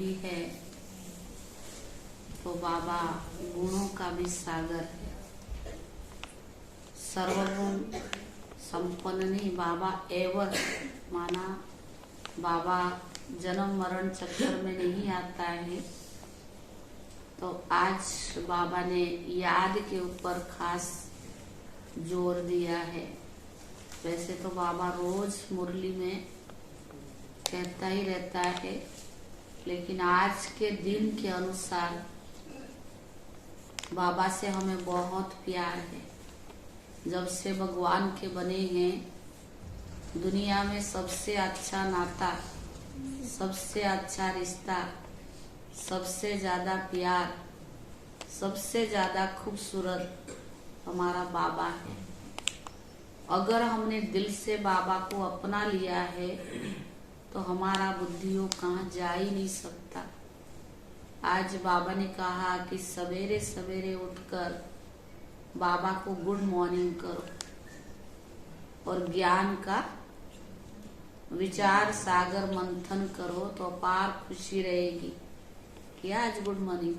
भी है तो बाबा गुणों का भी सागर है। सर्वगुण संपन्न नहीं, बाबा एवर माना बाबा जन्म मरण चक्कर में नहीं आता है। तो आज बाबा ने याद के ऊपर खास जोर दिया है। वैसे तो बाबा रोज मुरली में कहता ही रहता है, लेकिन आज के दिन के अनुसार बाबा से हमें बहुत प्यार है। जब से भगवान के बने हैं, दुनिया में सबसे अच्छा नाता, सबसे अच्छा रिश्ता, सबसे ज्यादा प्यार, सबसे ज्यादा खूबसूरत हमारा बाबा है। अगर हमने दिल से बाबा को अपना लिया है तो हमारा बुद्धियों कहाँ जा ही नहीं सकता। आज बाबा ने कहा कि सवेरे सवेरे उठकर बाबा को गुड मॉर्निंग करो और ज्ञान का विचार सागर मंथन करो तो अपार खुशी रहेगी। क्या आज गुड मॉर्निंग?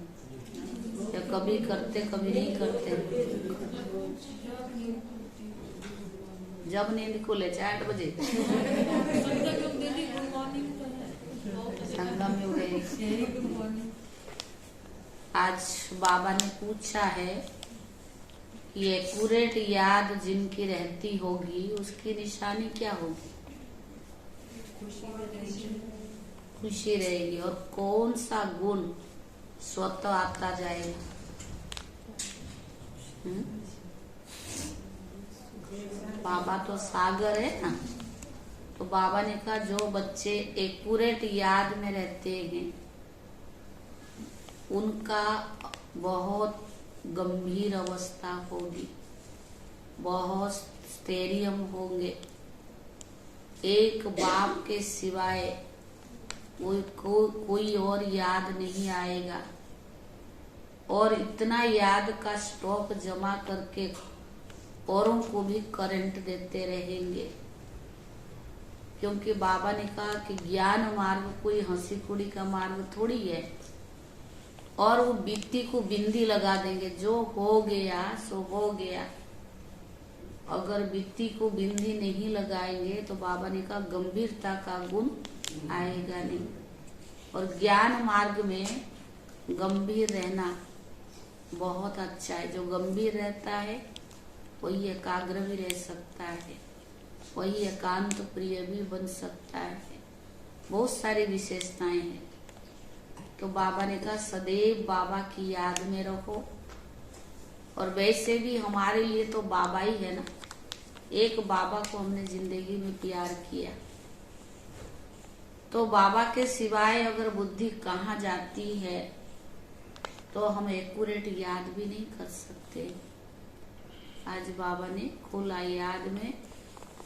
या कभी करते कभी नहीं करते? जब नींद खुले 8 बजे संगम में उड़े। आज बाबा ने पूछा है कि एक्यूरेट याद जिनकी रहती होगी उसकी निशानी क्या होगी? खुशी रहेगी। और कौन सा गुण स्वतः आता जाएगा? बाबा तो सागर है ना। तो बाबा ने कहा जो बच्चे एक्यूरेट याद में रहते हैं उनका बहुत गंभीर अवस्था होगी, बहुत स्थैर्य होंगे। एक बाप के सिवाय कोई और याद नहीं आएगा और इतना याद का स्टॉक जमा करके औरों को भी करंट देते रहेंगे। क्योंकि बाबा ने कहा कि ज्ञान मार्ग कोई हंसी खुड़ी का मार्ग थोड़ी है। और वो बीती को बिंदी लगा देंगे, जो हो गया सो हो गया। अगर बीती को बिंदी नहीं लगाएंगे तो बाबा ने कहा गंभीरता का गुण आएगा नहीं। और ज्ञान मार्ग में गंभीर रहना बहुत अच्छा है। जो गंभीर रहता है वही एकाग्र भी रह सकता है, वही एकांत प्रिय भी बन सकता है। बहुत सारी विशेषताएं हैं। तो बाबा ने कहा सदैव बाबा की याद में रहो। और वैसे भी हमारे लिए तो बाबा ही है ना। एक बाबा को हमने जिंदगी में प्यार किया तो बाबा के सिवाय अगर बुद्धि कहाँ जाती है तो हम एक्यूरेट याद भी नहीं कर सकते। आज बाबा ने खोला याद में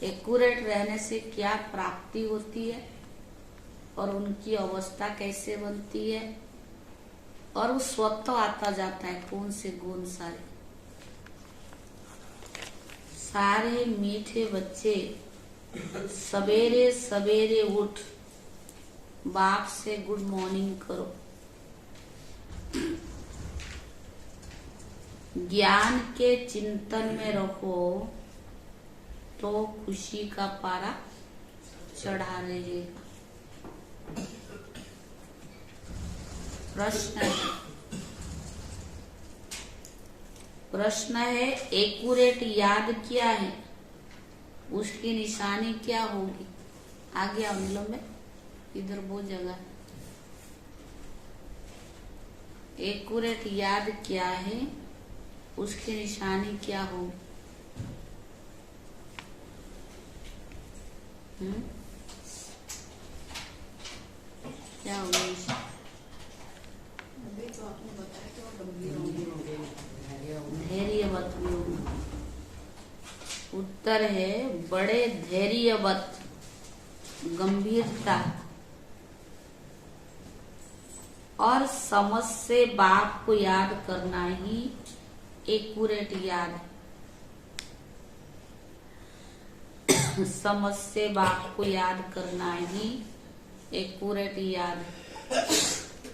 एक्यूरेट रहने से क्या प्राप्ति होती है और उनकी अवस्था कैसे बनती है और वो स्वतः आता जाता है। कौन से गुण? सारे मीठे बच्चे सवेरे सवेरे उठ बाप से गुड मॉर्निंग करो। ज्ञान के चिंतन में रहो तो खुशी का पारा चढ़ा रहेगा। प्रश्न है एक्यूरेट याद क्या है, उसकी निशानी क्या होगी? आगे अमलों में इधर वो जगह एक्यूरेट याद क्या है, उसकी निशानी क्या होगी? क्या होगी? तो आपने बताया कि गंभीर धैर्यवत भी होगा। उत्तर है बड़े धैर्यवत, गंभीरता और समझ से बाप को याद करना ही एक्यूरेट याद है। समझ से बाप को याद करना ही एक्यूरेट याद है।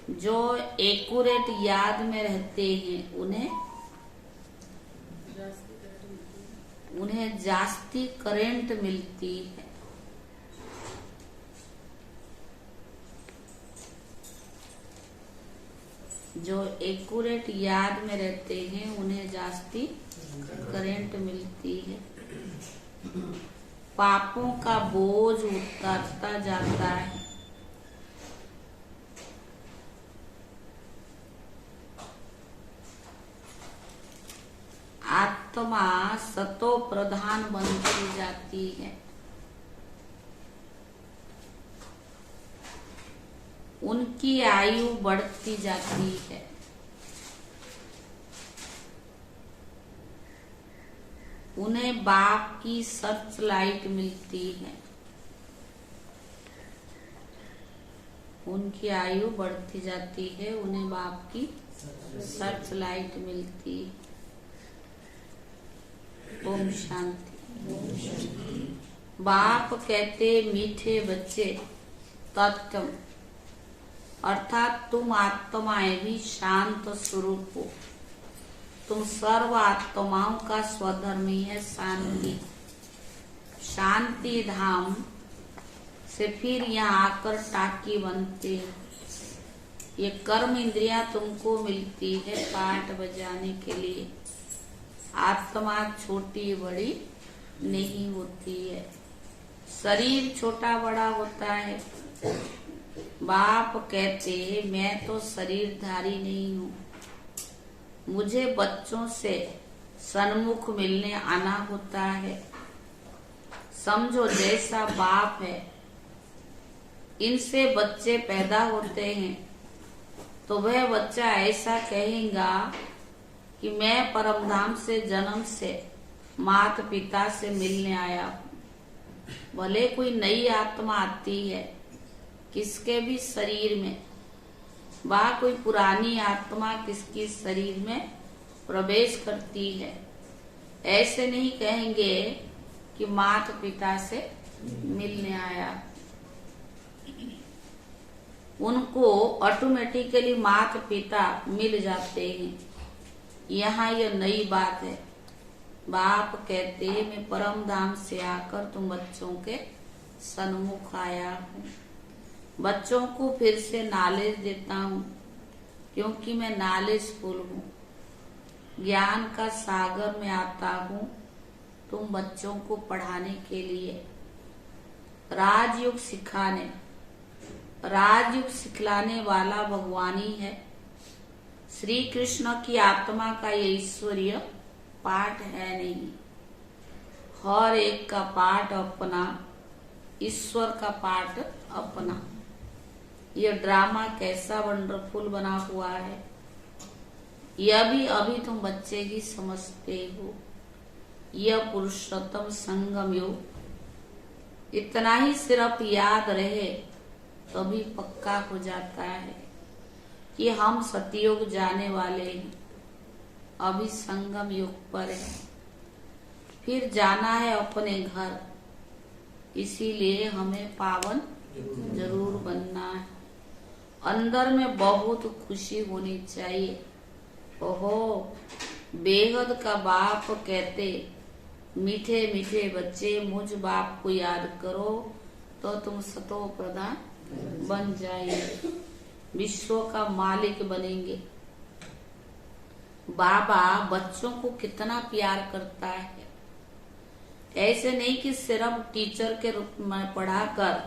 जो एक्यूरेट याद में रहते हैं उन्हें जास्ती करंट मिलती है। जो एक्यूरेट याद में रहते हैं उन्हें जास्ती करंट मिलती है। पापों का बोझ उतरता जाता है। आत्मा सतो प्रधान बनती जाती है। उनकी आयु बढ़ती जाती है। उन्हें बाप की सर्च लाइट मिलती है। उनकी आयु बढ़ती जाती है, उन्हें बाप की सर्च लाइट मिलती है। ओम शांति। बाप कहते मीठे बच्चे तत्व अर्थात तुम आत्माएं भी शांत स्वरूप हो। तुम सर्व आत्माओं का स्वधर्म ही है शांति। शांति धाम से फिर यहाँ आकर टाकी बनते। ये कर्म इंद्रियां तुमको मिलती है पाठ बजाने के लिए। आत्मा छोटी बड़ी नहीं होती है, शरीर छोटा बड़ा होता है। बाप कहते मैं तो शरीरधारी नहीं हूँ, मुझे बच्चों से सन्मुख मिलने आना होता है। समझो जैसा बाप है, इनसे बच्चे पैदा होते हैं तो वह बच्चा ऐसा कहेगा कि मैं परमधाम से जन्म से माता पिता से मिलने आया हूँ। भले कोई नई आत्मा आती है किसके भी शरीर में, वह कोई पुरानी आत्मा किसकी शरीर में प्रवेश करती है, ऐसे नहीं कहेंगे कि माता पिता से मिलने आया। उनको ऑटोमेटिकली माता पिता मिल जाते हैं। यहाँ यह नई बात है। बाप कहते मैं परम धाम से आकर तुम बच्चों के सन्मुख आया हूँ। बच्चों को फिर से नॉलेज देता हूँ क्योंकि मैं नॉलेजफुल हूँ। ज्ञान का सागर में आता हूँ तुम बच्चों को पढ़ाने के लिए, राजयोग सिखाने। राजयोग सिखलाने वाला भगवान ही है। श्री कृष्ण की आत्मा का ये ईश्वरीय पाठ है नहीं। हर एक का पाठ अपना, ईश्वर का पाठ अपना। यह ड्रामा कैसा वंडरफुल बना हुआ है, यह भी अभी तुम बच्चे ही समझते हो। यह पुरुषोत्तम संगम योग इतना ही सिर्फ याद रहे तभी पक्का हो जाता है कि हम सतयुग जाने वाले हैं। अभी संगम युग पर है, फिर जाना है अपने घर। इसीलिए हमें पावन जरूर बनना है। अंदर में बहुत खुशी होनी चाहिए। ओहो, बेहद का बाप कहते मीठे मीठे बच्चे मुझ बाप को याद करो तो तुम सतो प्रधान बन जाएंगे, विश्व का मालिक बनेंगे। बाबा बच्चों को कितना प्यार करता है। ऐसे नहीं कि सिर्फ टीचर के रूप में पढ़ाकर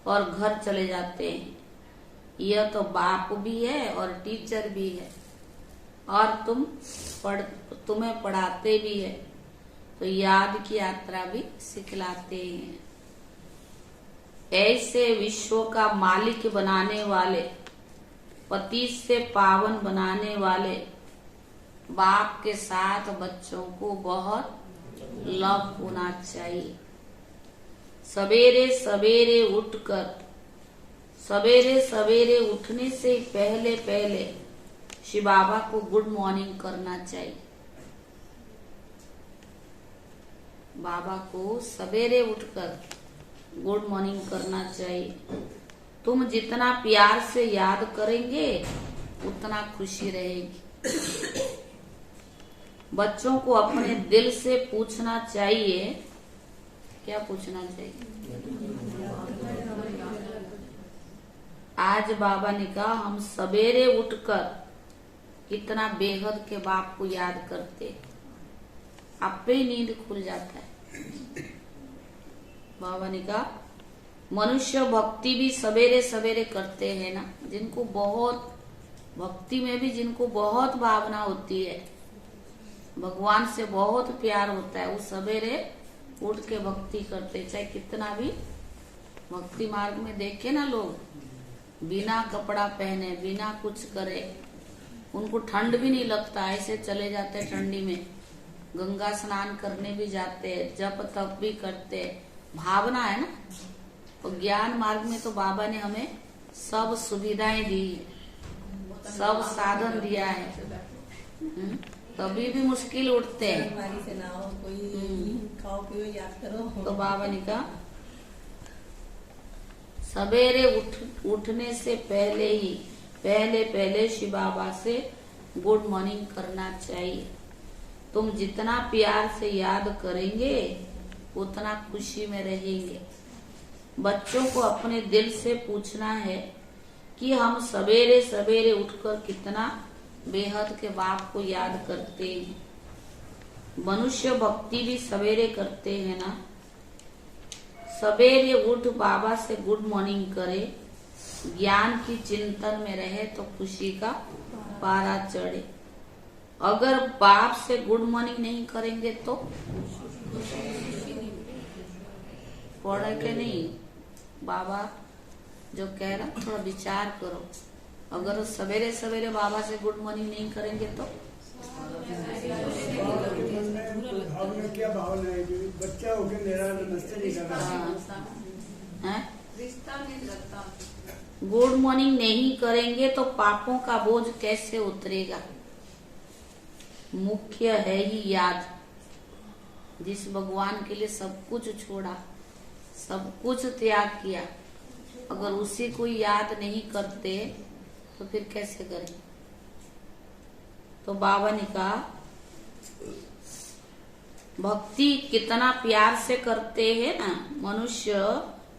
और घर चले जाते हैं। यह तो बाप भी है और टीचर भी है, और तुम्हें पढ़ाते भी है तो याद की यात्रा भी सिखलाते हैं। ऐसे विश्व का मालिक बनाने वाले, पति से पावन बनाने वाले बाप के साथ बच्चों को बहुत लव होना चाहिए। सवेरे सवेरे उठकर, सवेरे सवेरे उठने से पहले पहले शिव बाबा को गुड मॉर्निंग करना चाहिए। बाबा को सवेरे उठकर गुड मॉर्निंग करना चाहिए तुम जितना प्यार से याद करेंगे उतना खुशी रहेगी। बच्चों को अपने दिल से पूछना चाहिए। क्या पूछना चाहिए? आज बाबा ने कहा हम सवेरे उठकर कितना बेहद के बाप को याद करते, आप पे ही नींद खुल जाता है। बाबा ने कहा मनुष्य भक्ति भी सवेरे सवेरे करते हैं ना, जिनको बहुत भक्ति में भी जिनको बहुत भावना होती है, भगवान से बहुत प्यार होता है, वो सवेरे उठ के भक्ति करते। चाहे कितना भी भक्ति मार्ग में देखे ना लोग, बिना कपड़ा पहने बिना कुछ करे, उनको ठंड भी नहीं लगता, ऐसे चले जाते ठंडी में, गंगा स्नान करने भी जाते, जप तप भी करते, भावना है ना। तो ज्ञान मार्ग में तो बाबा ने हमें सब सुविधाएं दी, सब साधन दिया है। कभी भी मुश्किल उठते हैं बीमारी से ना हो, कोई खाओ पियो याद करो। तो बाबा ने कहा सवेरे उठने से पहले ही पहले शिव बाबा से गुड मॉर्निंग करना चाहिए। तुम जितना प्यार से याद करेंगे उतना खुशी में रहेंगे। बच्चों को अपने दिल से पूछना है कि हम सवेरे सवेरे उठकर कितना बेहद के बाप को याद करते हैं। मनुष्य भक्ति भी सवेरे करते हैं ना। सवेरे उठ बाबा से गुड मॉर्निंग करे, ज्ञान की चिंतन में रहे तो खुशी का पारा चढ़े। अगर बाप से गुड मॉर्निंग नहीं करेंगे तो पढ़े के नहीं। बाबा जो कह रहा थोड़ा विचार करो, अगर सवेरे सवेरे बाबा से गुड मॉर्निंग नहीं करेंगे तो भावना क्या भावना है? बच्चा होकर मेरा नमस्ते नहीं कर रहा, रिश्ता नहीं लगता। गुड मॉर्निंग नहीं करेंगे तो पापों का बोझ कैसे उतरेगा? मुख्य है ही याद। जिस भगवान के लिए सब कुछ छोड़ा, सब कुछ त्याग किया, अगर उसी को याद नहीं करते तो फिर कैसे करें? तो बाबा ने कहा भक्ति कितना प्यार से करते हैं ना। मनुष्य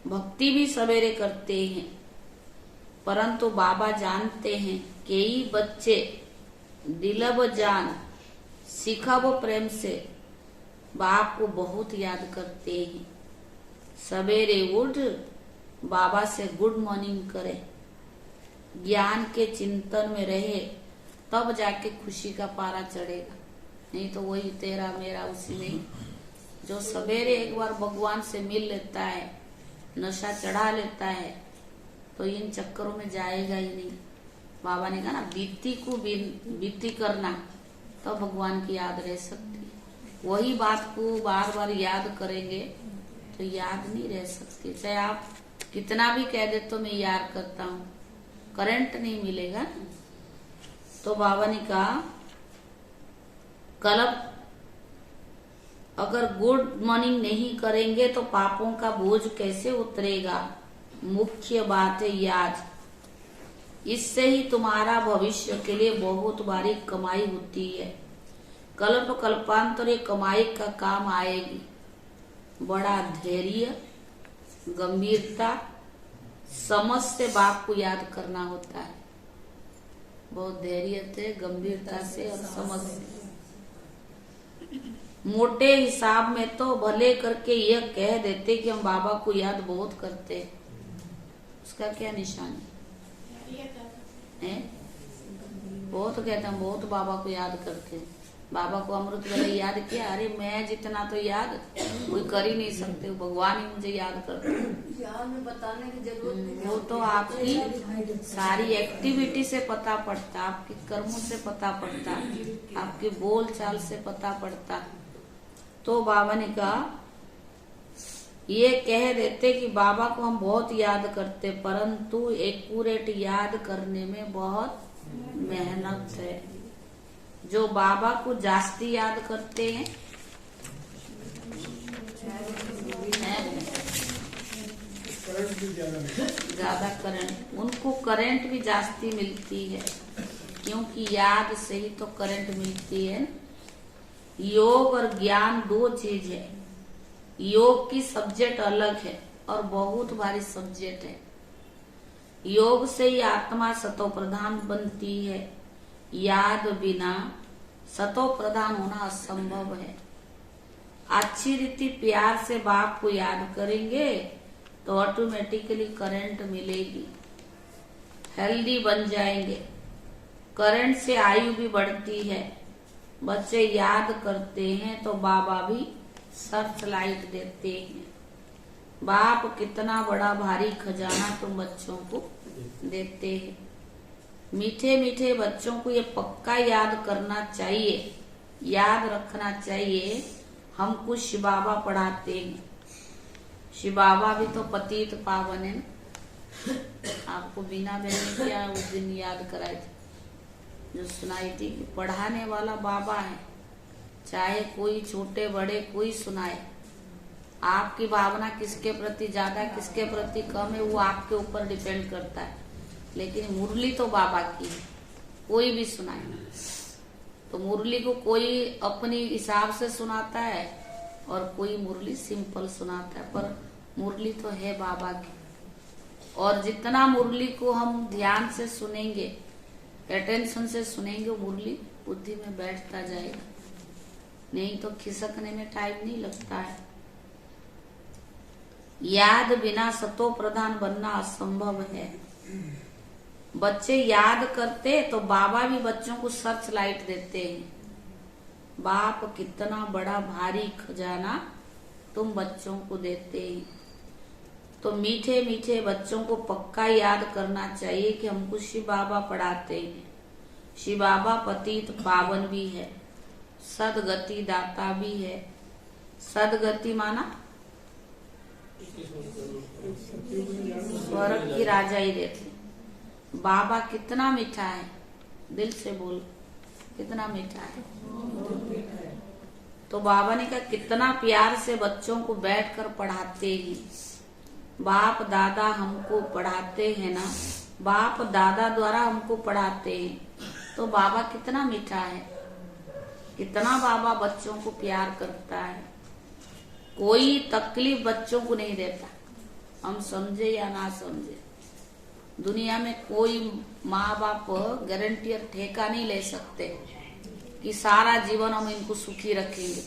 भक्ति भी सवेरे करते हैं, परंतु बाबा जानते हैं कई बच्चे दिलब जान सिखब प्रेम से बाप को बहुत याद करते हैं। सवेरे उठ बाबा से गुड मॉर्निंग करे, ज्ञान के चिंतन में रहे, तब जाके खुशी का पारा चढ़ेगा। नहीं तो वही तेरा मेरा उसी में। जो सवेरे एक बार भगवान से मिल लेता है, नशा चढ़ा लेता है, तो इन चक्करों में जाएगा ही नहीं। बाबा ने कहा ना बीती को बीती करना, तो भगवान की याद रह सकती है। वही बात को बार बार याद करेंगे तो याद नहीं रह सकती। चाहे आप कितना भी कह दे तो मैं याद करता हूँ, करंट नहीं मिलेगा। तो बाबा ने कहा कल अगर गुड मॉर्निंग नहीं करेंगे तो पापों का बोझ कैसे उतरेगा? मुख्य बात है याद। इससे ही तुम्हारा भविष्य के लिए बहुत बारी कमाई होती है। कल्प कल्पांतर ये कमाई का काम आएगी। बड़ा धैर्य, गंभीरता, समझ से बाप को याद करना होता है। बहुत धैर्य से, गंभीरता से और समझ से। मोटे हिसाब में तो भले करके यह कह देते कि हम बाबा को याद बहुत करते हैं, उसका क्या निशान है? बहुत कहते हैं बहुत बाबा को याद करते हैं। बाबा को अमृत वेला याद किया, अरे मैं जितना तो याद कोई कर ही नहीं सकते, भगवान ही मुझे याद करते हैं। याद में बताने की जरूरत नहीं। वो तो आपकी सारी एक्टिविटी से पता पड़ता, आपके कर्मों से पता पड़ता, आपके बोल चाल से पता पड़ता। तो बाबा ने कहा ये कह देते कि बाबा को हम बहुत याद करते, परंतु एक्यूरेट याद करने में बहुत मेहनत है। जो बाबा को जास्ती याद करते हैं, करंट भी ज्यादा मिलता है। ज्यादा करंट, उनको करंट भी जास्ती मिलती है, क्योंकि याद से ही तो करंट मिलती है। योग और ज्ञान दो चीज है। योग की सब्जेक्ट अलग है और बहुत भारी सब्जेक्ट है। योग से ही आत्मा सतो प्रधान बनती है। याद बिना सतो प्रधान होना असंभव है। अच्छी रीति प्यार से बाप को याद करेंगे तो ऑटोमेटिकली करंट मिलेगी, हेल्दी बन जाएंगे। करंट से आयु भी बढ़ती है। बच्चे याद करते हैं तो बाबा भी सर्च लाइट देते हैं। बाप कितना बड़ा भारी खजाना तुम बच्चों को देते हैं। मीठे मीठे बच्चों को ये पक्का याद करना चाहिए, याद रखना चाहिए, हमको शिव बाबा पढ़ाते हैं। शिव बाबा भी तो पतित पावन है। आपको बिना बहने क्या उस दिन याद कराई थी, जो सुनाई थी, पढ़ाने वाला बाबा है। चाहे कोई छोटे बड़े कोई सुनाए, आपकी भावना किसके प्रति ज्यादा किसके प्रति कम है वो आपके ऊपर डिपेंड करता है। लेकिन मुरली तो बाबा की है, कोई भी सुनाए। तो मुरली को कोई अपनी हिसाब से सुनाता है और कोई मुरली सिंपल सुनाता है, पर मुरली तो है बाबा की। और जितना मुरली को हम ध्यान से सुनेंगे, अटेंशन से सुनेंगे, वो मुरली बुद्धि में बैठता जाएगा। नहीं तो खिसकने में टाइम नहीं लगता है। याद बिना सतो प्रधान बनना असंभव है। बच्चे याद करते तो बाबा भी बच्चों को सर्च लाइट देते हैं। बाप कितना बड़ा भारी खजाना तुम बच्चों को देते हैं। तो मीठे मीठे बच्चों को पक्का याद करना चाहिए कि हमको शिव बाबा पढ़ाते हैं। शिव बाबा पतित पावन भी है, सदगति दाता भी है। सदगति माना स्वर्ग की राजा ही देते। बाबा कितना मीठा है, दिल से बोल, कितना मीठा है। तो बाबा ने कहा कितना प्यार से बच्चों को बैठकर पढ़ाते हैं। बाप दादा हमको पढ़ाते हैं ना, बाप दादा द्वारा हमको पढ़ाते हैं। तो बाबा कितना मीठा है, कितना बाबा बच्चों को प्यार करता है। कोई तकलीफ बच्चों को नहीं देता, हम समझे या ना समझे। दुनिया में कोई माँ बाप गारंटी और ठेका नहीं ले सकते कि सारा जीवन हम इनको सुखी रखेंगे।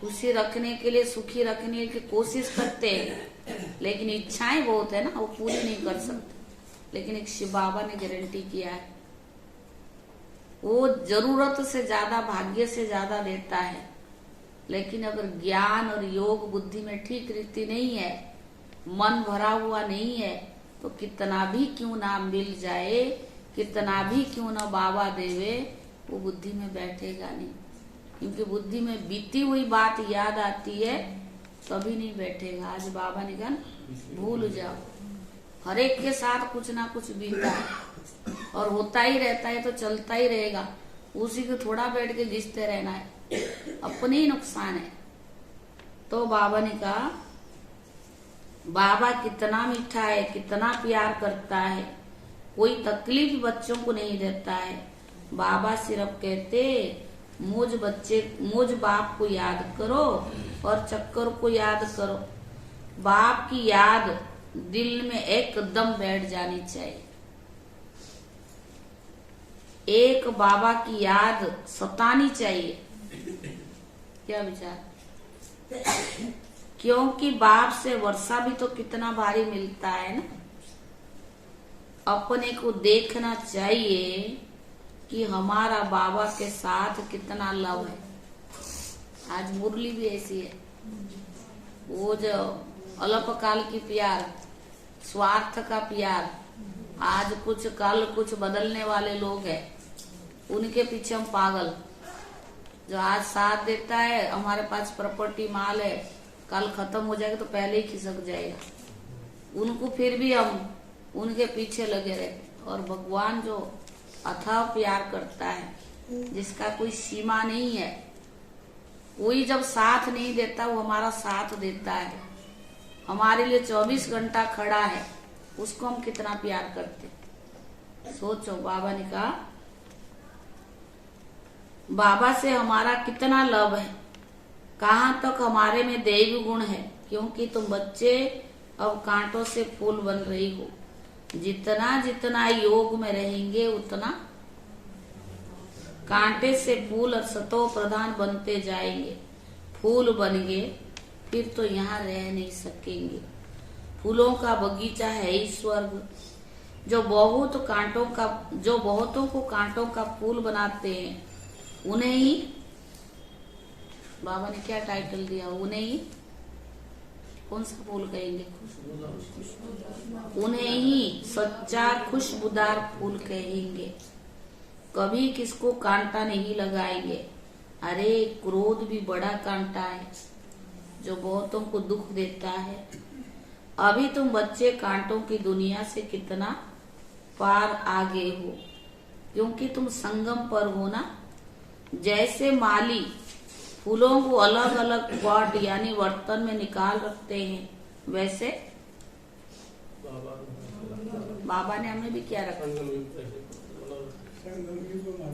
खुशी रखने के लिए, सुखी रखने की कोशिश करते हैं, लेकिन इच्छाएं बहुत है ना, वो पूरी नहीं कर सकते। लेकिन एक शिव बाबा ने गारंटी किया है, वो जरूरत से ज्यादा, भाग्य से ज्यादा देता है। लेकिन अगर ज्ञान और योग बुद्धि में ठीक रीति नहीं है, मन भरा हुआ नहीं है, तो कितना भी क्यों ना मिल जाए, कितना भी क्यों ना बाबा देवे, वो बुद्धि में बैठेगा नहीं। क्योंकि बुद्धि में बीती हुई बात याद आती है, कभी नहीं बैठेगा। आज बाबा ने कहा भूल जाओ, हर एक के साथ कुछ ना कुछ बीता है और होता ही रहता है, तो चलता ही रहेगा। उसी को थोड़ा बैठ के घिसते रहना है, अपने ही नुकसान है। तो बाबा ने कहा बाबा कितना मीठा है, कितना प्यार करता है, कोई तकलीफ बच्चों को नहीं देता है। बाबा सिर्फ कहते मुझ बाप को याद करो और चक्कर को याद करो। बाप की याद दिल में एकदम बैठ जानी चाहिए। एक बाबा की याद सतानी चाहिए। क्या विचार? क्योंकि बाप से वर्षा भी तो कितना भारी मिलता है ना। अपने को देखना चाहिए कि हमारा बाबा के साथ कितना लव है। आज मुरली भी ऐसी है, वो जो अल्पकाल की प्यार, स्वार्थ का प्यार, आज कुछ कल कुछ बदलने वाले लोग हैं, उनके पीछे हम पागल। जो आज साथ देता है, हमारे पास प्रॉपर्टी माल है, कल खत्म हो जाएगा तो पहले ही खिसक जाएगा, उनको फिर भी हम उनके पीछे लगे रहते। और भगवान जो अथाह प्यार करता है, जिसका कोई सीमा नहीं है, कोई जब साथ नहीं देता वो हमारा साथ देता है। हमारे लिए 24 घंटा खड़ा है, उसको हम कितना प्यार करते। सोचो, बाबा ने कहा बाबा से हमारा कितना लव है, कहाँ तक हमारे में दैवी गुण है, क्योंकि तुम बच्चे अब कांटों से फूल बन रही हो। जितना जितना योग में रहेंगे उतना कांटे से फूल और सतो प्रधान बनते जाएंगे। फूल बन गए फिर तो यहाँ रह नहीं सकेंगे। फूलों का बगीचा है ही स्वर्ग। जो बहुतों को कांटों का फूल बनाते हैं, उन्हें ही बाबा ने क्या टाइटल दिया, उन्हें ही कौन सा फूल कहेंगे? उन्हें ही सच्चा खुशबूदार फूल कहेंगे। कभी किसको कांटा नहीं लगाएंगे। अरे क्रोध भी बड़ा कांटा है जो बहुतों को दुख देता है। अभी तुम बच्चे कांटों की दुनिया से कितना पार आगे हो, क्योंकि तुम संगम पर हो ना। जैसे माली फूलों को अलग अलग पॉट यानी बर्तन में निकाल रखते हैं, वैसे बाबा ने हमें भी क्या रखा,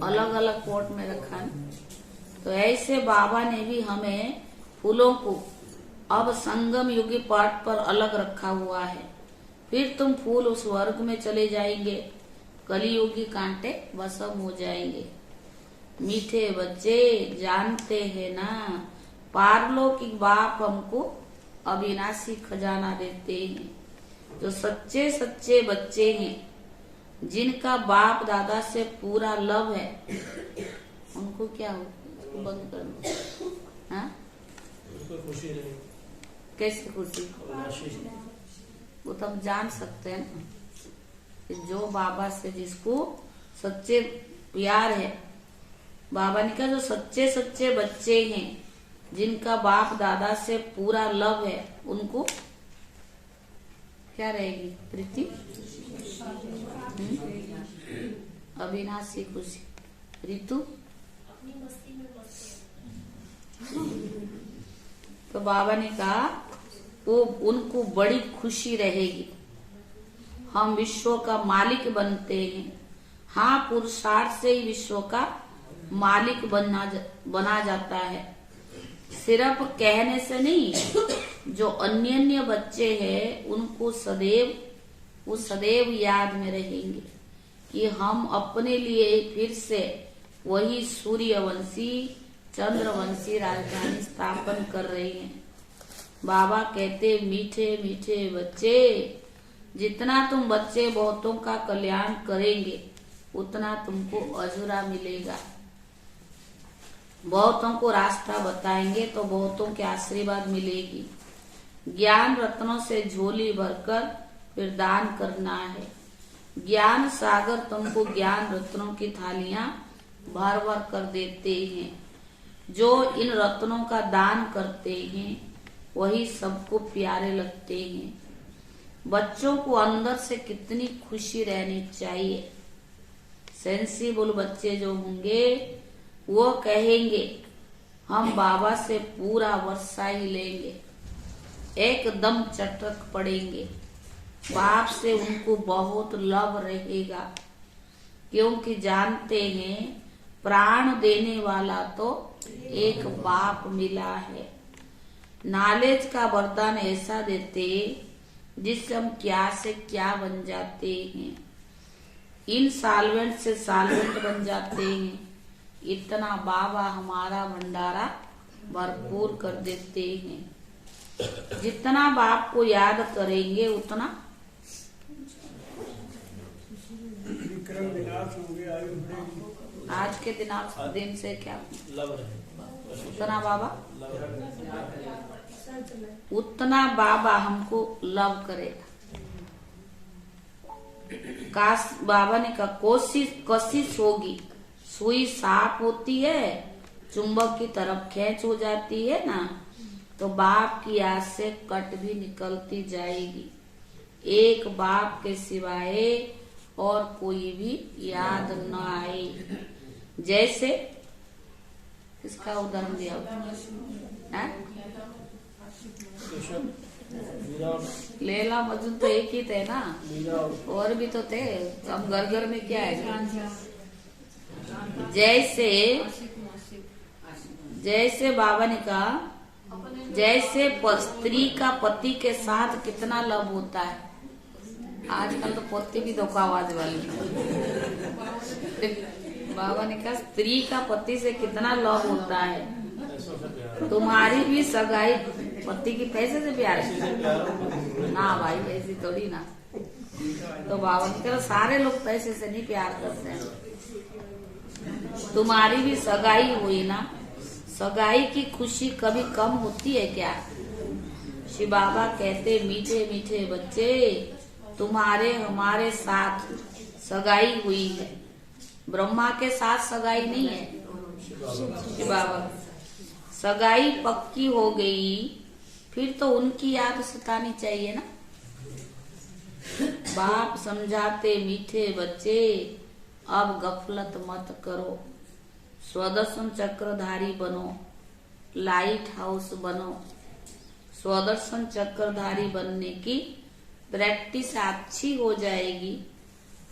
अलग अलग पॉट में रखा है। तो ऐसे बाबा ने भी हमें फूलों को अब संगम युगी पॉट पर अलग रखा हुआ है। फिर तुम फूल उस वर्ग में चले जाएंगे, कलियुगी कांटे भस्म हो जाएंगे। मीठे बच्चे जानते हैं ना, पारलौकिक बाप हमको अविनाशी खजाना देते हैं। जो सच्चे सच्चे बच्चे हैं, जिनका बाप दादा से पूरा लव है, उनको क्या हो, बंद कर दो। हाँ? खुशी नहीं। कैसे खुशी? वो तो हम जान सकते हैं ना कि जो बाबा से जिसको सच्चे प्यार है। बाबा ने कहा जो सच्चे सच्चे बच्चे हैं, जिनका बाप दादा से पूरा लव है, उनको क्या रहेगी? प्रीति, अविनाशी खुशी। ऋतु तो बाबा ने कहा वो उनको बड़ी खुशी रहेगी। हम विश्व का मालिक बनते हैं। हाँ, पुरुषार्थ से ही विश्व का मालिक बना जाता है, सिर्फ कहने से नहीं। जो अन्य बच्चे हैं उनको सदैव याद में रहेंगे कि हम अपने लिए फिर से वही सूर्यवंशी चंद्रवंशी राजधानी स्थापन कर रहे हैं। बाबा कहते मीठे मीठे बच्चे, जितना तुम बच्चे बहुतों का कल्याण करेंगे उतना तुमको अजूरा मिलेगा। बहुतों को रास्ता बताएंगे तो बहुतों के आशीर्वाद मिलेगी। ज्ञान रत्नों से झोली भरकर फिर दान करना है। ज्ञान सागर तुमको ज्ञान रत्नों की थालियां भर भर कर देते हैं। जो इन रत्नों का दान करते हैं वही सबको प्यारे लगते हैं। बच्चों को अंदर से कितनी खुशी रहनी चाहिए। सेंसिबल बच्चे जो होंगे वो कहेंगे हम बाबा से पूरा वर्षा ही लेंगे, एकदम चटक पड़ेंगे। बाप से उनको बहुत लव रहेगा, क्योंकि जानते हैं प्राण देने वाला तो एक बाप मिला है। नॉलेज का वरदान ऐसा देते जिससे हम क्या से क्या बन जाते हैं। इन साल्वेंट से साल्वेंट बन जाते हैं। इतना बाबा हमारा भंडारा भरपूर कर देते हैं। जितना बाप को याद करेंगे उतना विक्रम विनाश होंगे, आयु बढ़ेगी। आज के दिन से क्या लव रहे, उतना बाबा लव रहे। उतना बाबा हमको लव करेगा। काश बाबा ने कहा कोशिश होगी। सुई साफ होती है, चुंबक की तरफ खींच हो जाती है ना, तो बाप की याद से कट भी निकलती जाएगी। एक बाप के सिवाय और कोई भी याद न आए। जैसे इसका उदाहरण दिया मीरा लैला मजनू तो एक ही थे ना, मीरा और भी तो थे। अब घर घर में क्या है, जैसे बाबा ने कहा, जैसे स्त्री का पति के साथ कितना लव होता है। आजकल तो पति भी धोखाबाज वाली। बाबा ने कहा स्त्री का पति से कितना लव होता है, पैसों से प्यार तुम्हारी भी सगाई पति की पैसे से प्यार पैसे है से प्यार ना भाई, ऐसी थोड़ी ना। तो बाबा ने कहा सारे लोग पैसे से नहीं प्यार करते हैं, तुम्हारी भी सगाई हुई ना, सगाई की खुशी कभी कम होती है क्या। शिव बाबा कहते मीठे मीठे बच्चे, तुम्हारे हमारे साथ सगाई हुई है, ब्रह्मा के साथ सगाई नहीं है। शिव बाबा सगाई पक्की हो गई, फिर तो उनकी याद सतानी चाहिए ना। बाप समझाते मीठे बच्चे, अब गफलत मत करो, स्वदर्शन चक्रधारी बनो, लाइट हाउस बनो। स्वदर्शन चक्रधारी बनने की प्रैक्टिस अच्छी हो जाएगी,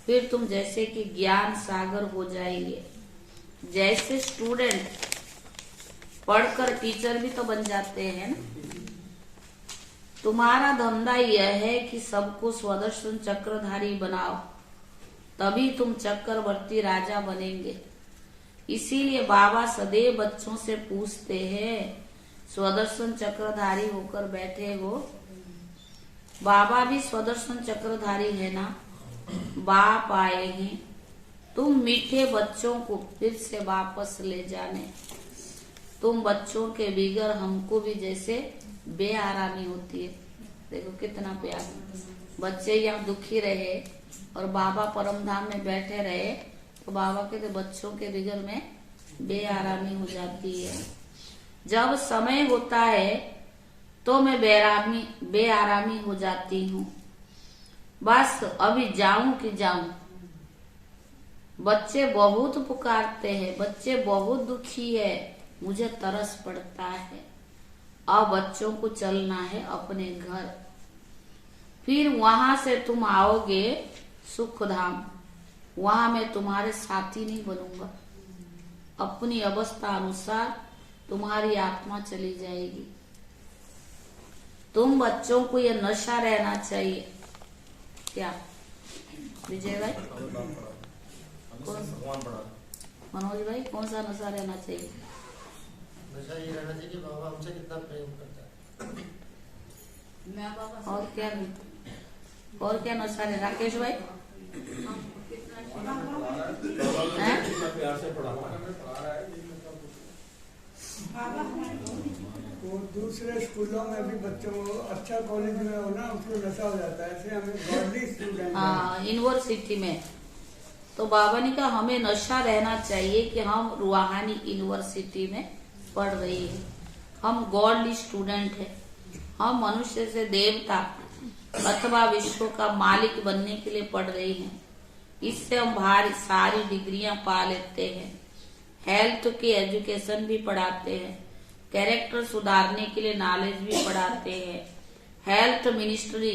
फिर तुम जैसे कि ज्ञान सागर हो जाएंगे। जैसे स्टूडेंट पढ़कर टीचर भी तो बन जाते हैं ना। तुम्हारा धंधा यह है कि सबको स्वदर्शन चक्रधारी बनाओ, तभी तुम चक्रवर्ती राजा बनेंगे। इसीलिए बाबा सदैव बच्चों से पूछते हैं, स्वदर्शन चक्रधारी होकर बैठे हो। बाबा भी स्वदर्शन चक्रधारी है ना। बाप आए हैं तुम मीठे बच्चों को फिर से वापस ले जाने। तुम बच्चों के बिगर हमको भी जैसे बेआरामी होती है। देखो कितना प्यार, बच्चे यहाँ दुखी रहे और बाबा परम धाम में बैठे रहे, तो बाबा कहते बच्चों के बिगर में बेआरामी हो जाती है। जब समय होता है तो मैं बेआरामी हो जाती हूँ। बस अभी जाऊं कि जाऊं। बच्चे बहुत पुकारते हैं, बच्चे बहुत दुखी है, मुझे तरस पड़ता है। अब बच्चों को चलना है अपने घर, फिर वहां से तुम आओगे सुख धाम। वहां मैं तुम्हारे साथी नहीं बनूंगा, अपनी अवस्था अनुसार तुम्हारी आत्मा चली जाएगी। तुम बच्चों को ये नशा रहना चाहिए। क्या विजय भाई, भगवान पड़ा मनोज भाई, कौन सा नशा रहना चाहिए? नशा ये रहना चाहिए कि बाबा हमसे कितना प्रेम करता है। और क्या नशा है राकेश भाई? बाबा हैं? कितना प्यार से पढ़ाता है। वो दूसरे स्कूलों में भी बच्चों को, अच्छा कॉलेज में हो ना, उसको नशा हो जाता है। ऐसे हमें गॉडली स्टूडेंट हाँ, यूनिवर्सिटी में तो बाबा ने कहा हमें नशा रहना चाहिए कि हम रूहानी यूनिवर्सिटी में पढ़ रहे हैं, हम गॉडली स्टूडेंट है, हम मनुष्य से देवता अथवा विश्व का मालिक बनने के लिए पढ़ रहे हैं। इससे हम भारी सारी डिग्रियां पा लेते हैं। हेल्थ की एजुकेशन भी पढ़ाते हैं, कैरेक्टर सुधारने के लिए नॉलेज भी पढ़ाते हैं। Health ministry,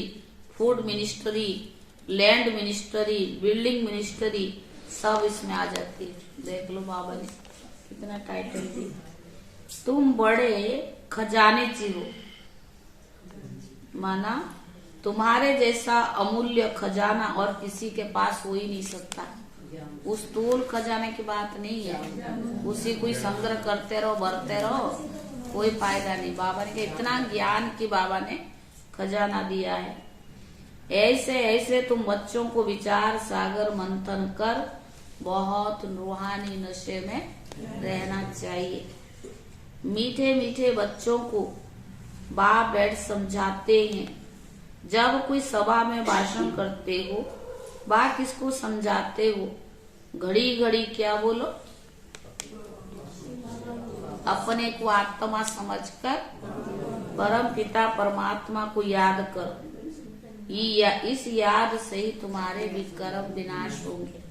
food ministry, land ministry, building ministry सब इसमें आ जाती है। देख लो बाबा ने कितना टाइटल दिया। तुम बड़े खजानेची हो, माना तुम्हारे जैसा अमूल्य खजाना और किसी के पास हो ही नहीं सकता। उस स्थूल खजाने की बात नहीं है, उसी कोई संग्रह करते रहो, भरते रहो, कोई फायदा नहीं। बाबा ने इतना ज्ञान की बाबा ने खजाना दिया है। ऐसे ऐसे तुम बच्चों को विचार सागर मंथन कर बहुत रूहानी नशे में रहना चाहिए। मीठे मीठे बच्चों को बाप बैठ समझाते हैं। जब कोई सभा में भाषण करते हो, बा किसको समझाते हो? घड़ी घड़ी क्या बोलो? अपने को आत्मा समझकर परम पिता परमात्मा को याद करो। इस याद से ही तुम्हारे भी कर्म विनाश होंगे,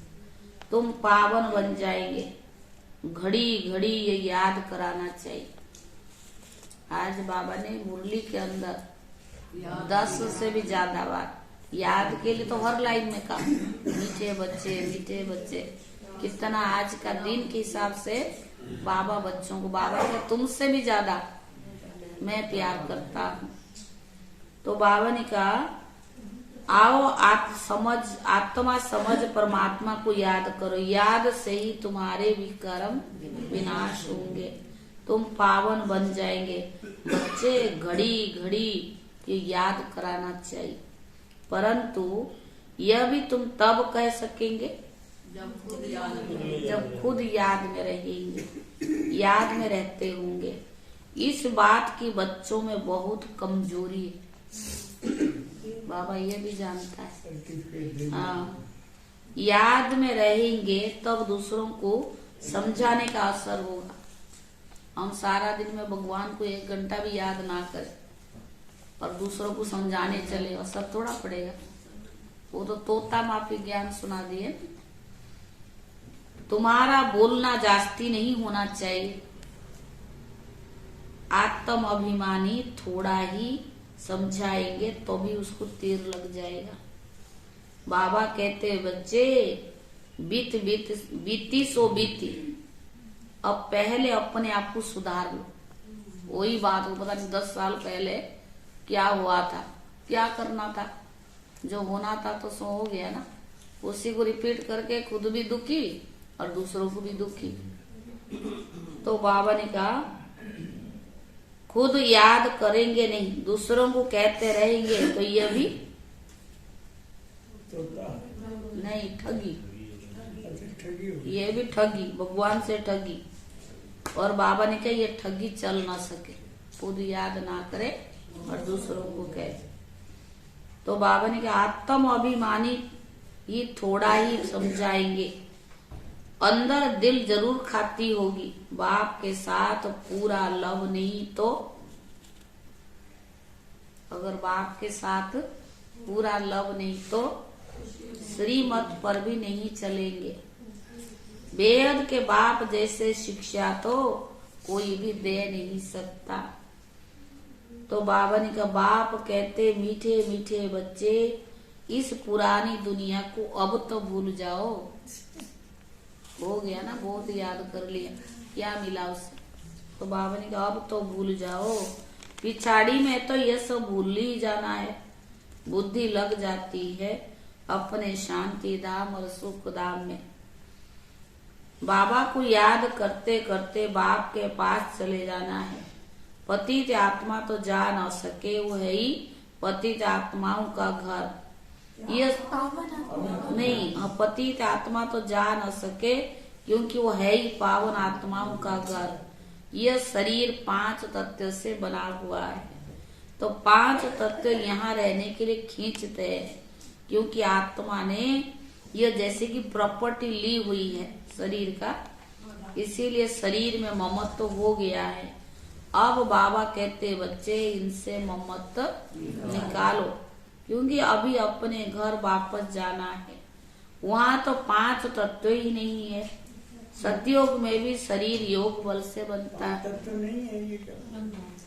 तुम पावन बन जाएंगे। घड़ी घड़ी ये याद कराना चाहिए। आज बाबा ने मुरली के अंदर 10 से भी ज्यादा बार। याद के लिए तो हर लाइन में काम। मीठे बच्चे कितना आज का दिन के हिसाब से बाबा बच्चों को, बाबा के तुमसे भी ज्यादा मैं प्यार करता हूँ। तो बाबा ने कहा आओ आत्मा समझ परमात्मा को याद करो, याद से ही तुम्हारे भी कर्म विनाश होंगे, तुम पावन बन जाएंगे। बच्चे घड़ी ये याद कराना चाहिए, परंतु यह भी तुम तब कह सकेंगे जब खुद याद में रहेंगे, याद में रहते होंगे। इस बात की बच्चों में बहुत कमजोरी है, बाबा ये भी जानता है। हाँ, याद में रहेंगे तब दूसरों को समझाने का असर होगा। हम सारा दिन में भगवान को 1 घंटा भी याद ना करें और दूसरों को समझाने चले, असर थोड़ा पड़ेगा। वो तो तोता माफी ज्ञान सुना दिए। तुम्हारा बोलना जास्ती नहीं होना चाहिए, आत्म अभिमानी थोड़ा ही समझाएंगे तो भी उसको तीर लग जाएगा। बाबा कहते बच्चे बीती सो बीती, अब पहले अपने आप को सुधार लो। वही बात हो, पता नहीं 10 साल पहले क्या हुआ था, क्या करना था, जो होना था तो सो हो गया ना। उसी को रिपीट करके खुद भी दुखी और दूसरों को भी दुखी। तो बाबा ने कहा खुद याद करेंगे नहीं, दूसरों को कहते रहेंगे तो ये भी नहीं ठगी, ये भी ठगी, भगवान से ठगी। और बाबा ने कहा ये ठगी चल ना सके, खुद याद ना करे और दूसरों को कहे। तो बाबा ने कहा आत्म अभिमानी ही थोड़ा ही समझाएंगे, अंदर दिल जरूर खाती होगी, बाप के साथ पूरा लव नहीं तो, अगर बाप के साथ पूरा लव नहीं तो श्रीमत पर भी नहीं चलेंगे। बेहद के बाप जैसे शिक्षा तो कोई भी दे नहीं सकता। तो बाबा ने कहा बाप कहते मीठे मीठे बच्चे, इस पुरानी दुनिया को अब तो भूल जाओ। हो गया ना, बहुत याद कर लिया, क्या मिला उससे। तो बाबा ने कहा अब तो भूल जाओ, पिछाड़ी में तो ये सब भूल ही जाना है। बुद्धि लग जाती है अपने शांति धाम और सुख धाम में। बाबा को याद करते करते बाप के पास चले जाना है। पतित आत्मा तो जा न सके, वो है ही पतित आत्माओं का घर। ये नहीं, पतित आत्मा तो जा न सके क्योंकि वो है ही पावन आत्माओं का घर। यह शरीर 5 तत्व से बना हुआ है, तो 5 तत्व यहाँ रहने के लिए खींचते हैं, क्योंकि आत्मा ने यह जैसे कि प्रॉपर्टी ली हुई है शरीर का, इसीलिए शरीर में ममत्व हो गया है। अब बाबा कहते बच्चे इनसे ममत्व निकालो, क्योंकि अभी अपने घर वापस जाना है। वहाँ तो 5 तत्व ही नहीं है। सतयुग में भी शरीर योग बल से बनता है, तत्व नहीं है ये क्या?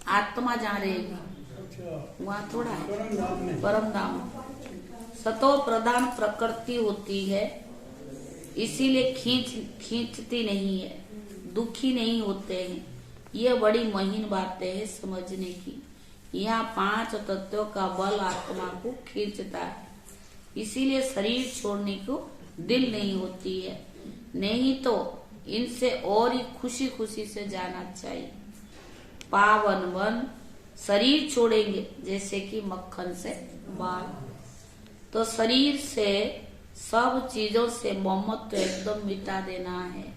आत्मा जहाँ रहेगी अच्छा, वहाँ थोड़ा है परम धाम में। परम धाम। सतो प्रधान प्रकृति होती है, इसीलिए खींचती नहीं है, दुखी नहीं होते हैं। ये बड़ी महीन बातें हैं समझने की। यहाँ 5 तत्वों का बल आत्मा को खींचता है, इसीलिए शरीर छोड़ने को दिल नहीं होती है। नहीं तो इनसे और ही खुशी खुशी से जाना चाहिए। पावन बन शरीर छोड़ेंगे जैसे कि मक्खन से बाल। तो शरीर से सब चीजों से ममत्व तो एकदम मिटा देना है,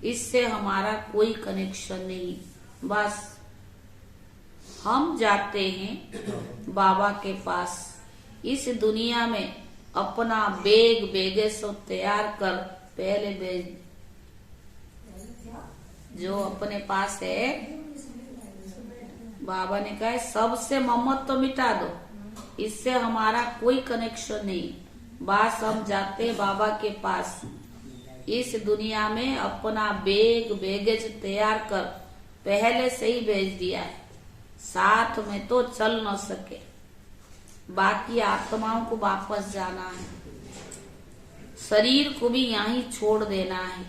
इससे हमारा कोई कनेक्शन नहीं। बस हम जाते हैं बाबा के पास, इस दुनिया में अपना बेगे सो तैयार कर पहले भेज। जो अपने पास है बाबा ने कहा सबसे ममत्व तो मिटा दो, इससे हमारा कोई कनेक्शन नहीं। बस हम जाते बाबा के पास, इस दुनिया में अपना बेगेज तैयार कर पहले से ही भेज दिया है, साथ में तो चल न सके। बाकी आत्माओं को वापस जाना है, शरीर को भी यहीं छोड़ देना है।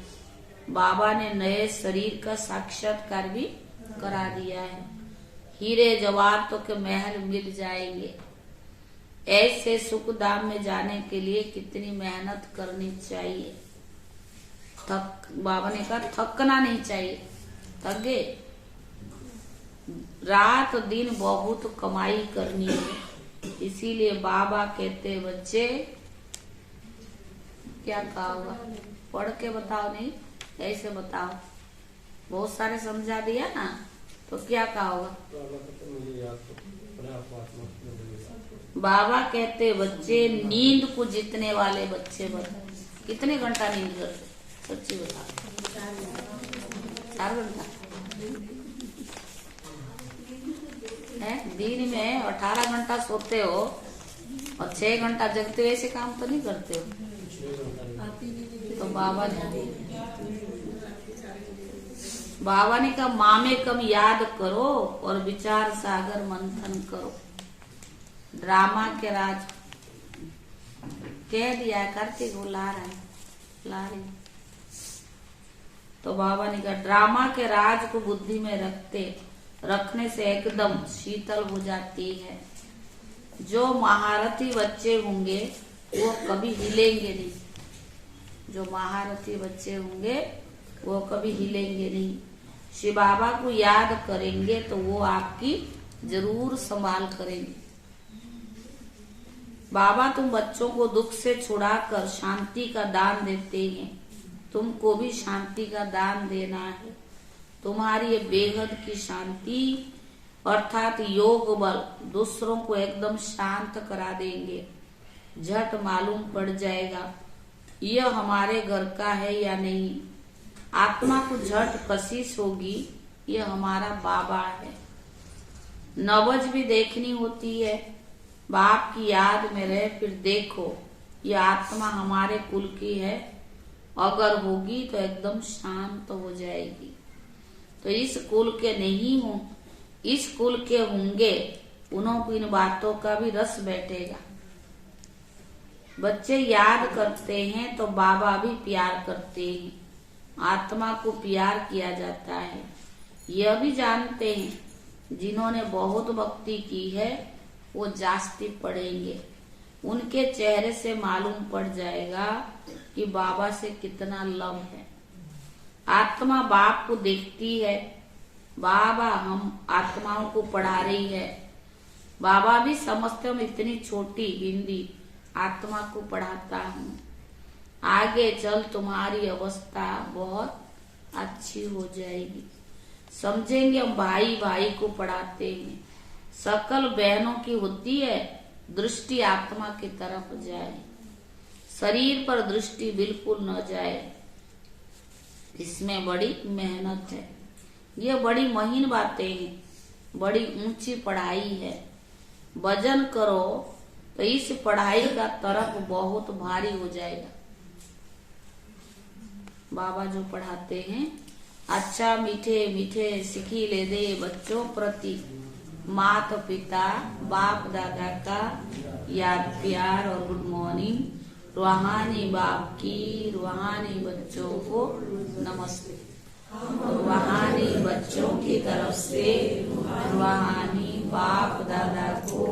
बाबा ने नए शरीर का साक्षात्कार भी करा दिया है। हीरे जवाहरातों के महल मिल जाएंगे। ऐसे सुख धाम में जाने के लिए कितनी मेहनत करनी चाहिए। बाबा ने कहा थकना नहीं चाहिए। थक गए, रात दिन बहुत कमाई करनी है। इसीलिए बाबा कहते बच्चे, क्या कहा होगा, पढ़ के बताओ, नहीं ऐसे बताओ। बहुत सारे समझा दिया ना, तो क्या कहा होगा। बाबा कहते बच्चे नींद को जीतने वाले बच्चे बनो। कितने घंटा नींद करते, सच्ची बताओ। 4 घंटा है। दिन में 18 घंटा सोते हो और 6 घंटा जगते हो, ऐसे काम तो नहीं करते हो। तो बाबा ने कहा मामे कम याद करो और विचार सागर मंथन करो। ड्रामा के राज कह दिया, कार्तिक वो ला रही। तो बाबा ने कहा ड्रामा के राज को बुद्धि में रखने से एकदम शीतल हो जाती है। जो महारथी बच्चे होंगे वो कभी हिलेंगे नहीं। जो महारथी बच्चे होंगे वो कभी हिलेंगे नहीं। शिव बाबा को याद करेंगे तो वो आपकी जरूर संभाल करेंगे। बाबा तुम बच्चों को दुख से छुड़ाकर शांति का दान देते हैं। तुमको भी शांति का दान देना है। तुम्हारी ये बेहद की शांति अर्थात योग बल दूसरों को एकदम शांत करा देंगे। झट मालूम पड़ जाएगा यह हमारे घर का है या नहीं। आत्मा को झट कशिश होगी, यह हमारा बाबा है। नवज भी देखनी होती है। बाप की याद में रहे, फिर देखो यह आत्मा हमारे कुल की है। अगर होगी तो एकदम शांत हो जाएगी। तो इस कुल के नहीं हो, इस कुल के होंगे, उन्हों को इन बातों का भी रस बैठेगा। बच्चे याद करते हैं तो बाबा भी प्यार करते हैं। आत्मा को प्यार किया जाता है। यह भी जानते हैं जिन्होंने बहुत भक्ति की है वो जास्ती पढ़ेंगे। उनके चेहरे से मालूम पड़ जाएगा कि बाबा से कितना लव है। आत्मा बाप को देखती है, बाबा हम आत्माओं को पढ़ा रही है। बाबा भी समझते हम इतनी छोटी बिंदी आत्मा को पढ़ाता हूँ। आगे चल तुम्हारी अवस्था बहुत अच्छी हो जाएगी। समझेंगे हम भाई भाई को पढ़ाते हैं। सकल बहनों की होती है, दृष्टि आत्मा की तरफ जाए, शरीर पर दृष्टि बिल्कुल न जाए। इसमें बड़ी मेहनत है। ये बड़ी महीन बातें हैं, बड़ी ऊंची पढ़ाई है। वजन करो तो इस पढ़ाई का तरफ बहुत भारी हो जाएगा। बाबा जो पढ़ाते हैं, अच्छा मीठे मीठे सिखी ले दे बच्चों प्रति माता पिता बाप दादा का याद प्यार और गुड मॉर्निंग। रूहानी बाप की रूहानी बच्चों को नमस्ते। रूहानी बच्चों की तरफ से रूहानी बाप दादा को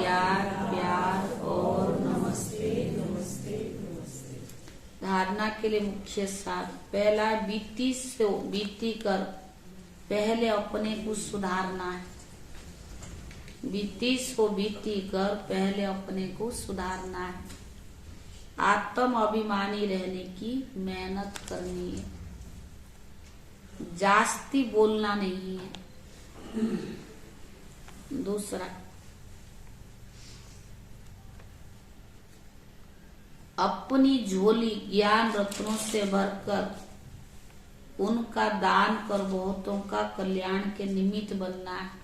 याद प्यार और नमस्ते नमस्ते नमस्ते। धारणा के लिए मुख्य सार पहला, बीती कर पहले अपने को सुधारना है। बीती कर पहले अपने को सुधारना है। आत्म अभिमानी रहने की मेहनत करनी है। जास्ती बोलना नहीं है। दूसरा, अपनी झोली ज्ञान रत्नों से भरकर उनका दान कर बहुतों का कल्याण के निमित्त बनना है।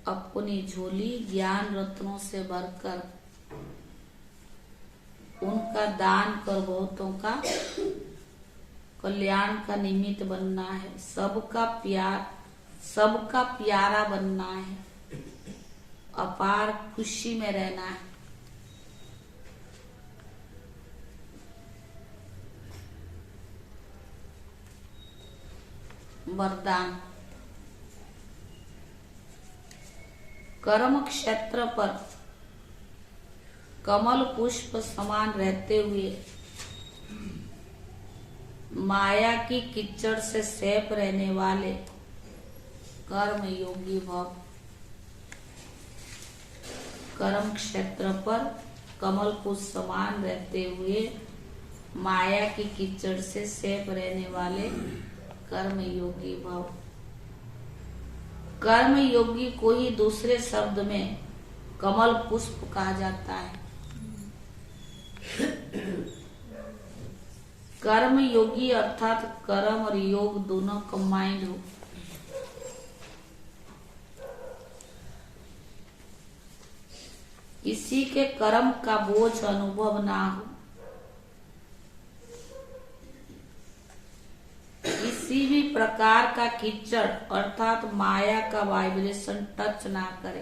अपनी झोली ज्ञान रत्नों से भरकर उनका दान कर बहुतों का कल्याण का निमित्त बनना है। सबका प्यारा बनना है। अपार खुशी में रहना है। वरदान। कर्म क्षेत्र पर कमल पुष्प समान रहते हुए माया की कीचड़ से सैफ रहने वाले कर्म योगी भव। कर्म क्षेत्र पर कमल पुष्प समान रहते हुए माया की कीचड़ से सैफ रहने वाले कर्म योगी भव। कर्म योगी को ही दूसरे शब्द में कमल पुष्प कहा जाता है। कर्म योगी अर्थात कर्म और योग दोनों कंबाइंड हो। किसी के कर्म का बोझ अनुभव ना हो, किसी भी प्रकार का कीचड़ अर्थात माया का वाइब्रेशन टच ना करे।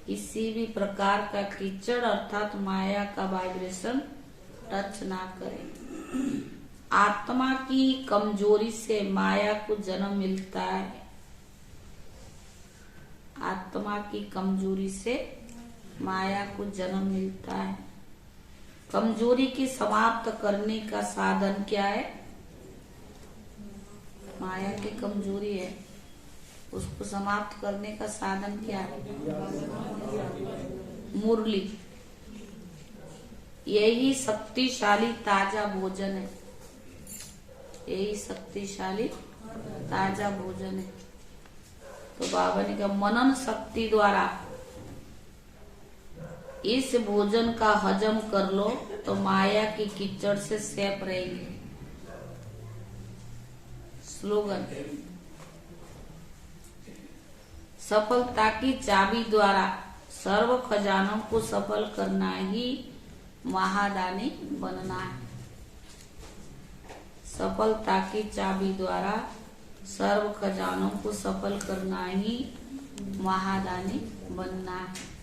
किसी भी प्रकार का कीचड़ अर्थात माया का वाइब्रेशन टच ना करे। आत्मा की कमजोरी से माया को जन्म मिलता है। आत्मा की कमजोरी से माया को जन्म मिलता है। कमजोरी की समाप्त करने का साधन क्या है? माया की कमजोरी है, उसको समाप्त करने का साधन क्या है? मुरली। यही शक्तिशाली ताजा भोजन है। यही शक्तिशाली ताजा भोजन है। तो बाबा ने कहा मनन शक्ति द्वारा इस भोजन का हजम कर लो तो माया की कीचड़ से सैफ रहेगी। स्लोगन। सफलता की चाबी द्वारा सर्व खजानों को सफल करना ही महादानी बनना है। सफलता की चाबी द्वारा सर्व खजानों को सफल करना ही महादानी बनना है।